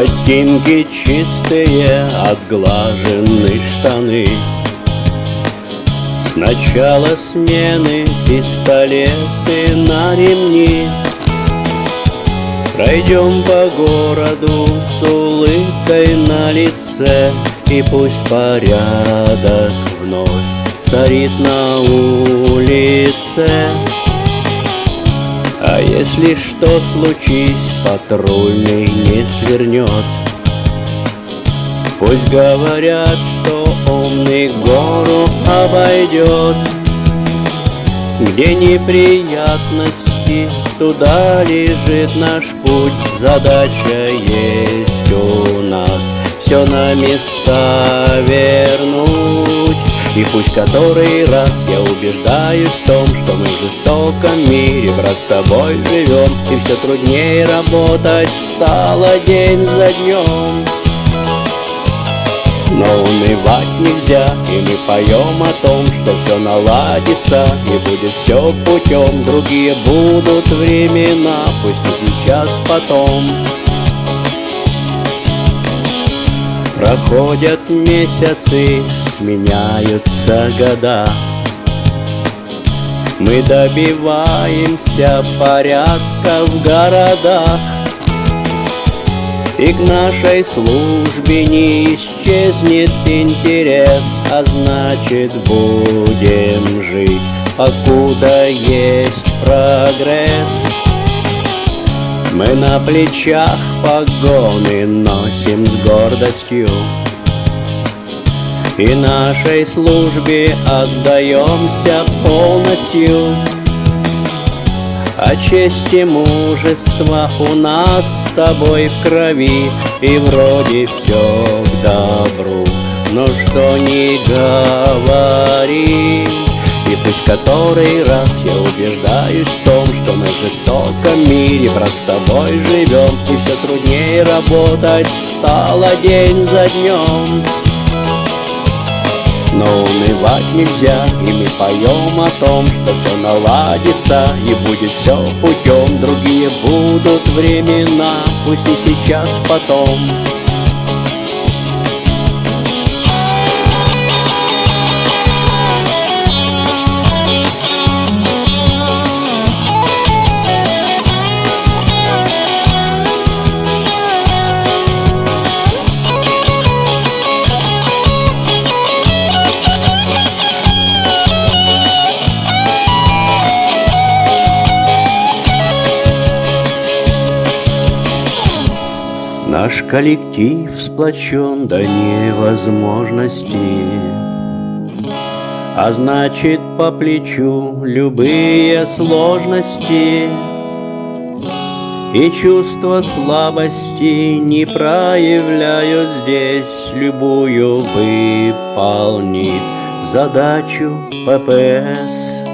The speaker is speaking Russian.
Ботинки чистые, отглажены штаны. С начала смены пистолеты на ремни. Пройдем по городу с улыбкой на лице, и пусть порядок вновь царит на улице. А если что случись, патрульный не свернет. Пусть говорят, что умный гору обойдет. Где неприятности, туда лежит наш путь. Задача есть у нас все на места вернуть. И пусть который раз я убеждаюсь в том, что мы в жестоком мире, брат, с тобой живем, и все труднее работать стало день за днем. Но унывать нельзя, и мы поем о том, что все наладится и будет все путем. Другие будут времена, пусть не сейчас, потом. Проходят месяцы, сменяются года. Мы добиваемся порядка в городах. И к нашей службе не исчезнет интерес, а значит будем жить, покуда есть прогресс. Мы на плечах погоны носим с гордостью, и нашей службе отдаемся полностью. А честь и мужество у нас с тобой в крови, и вроде все к добру, но что ни говори. И пусть который раз я убеждаюсь в том, что мы в жестоком мире, брат, с тобой живем, и все труднее работать стало день за днем. Но унывать нельзя, и мы поем о том, что все наладится и будет все путем. Другие будут времена, пусть не сейчас, потом. Наш коллектив сплочен до невозможности, а значит по плечу любые сложности. И чувство слабости не проявляют здесь, любую выполнит задачу ППС.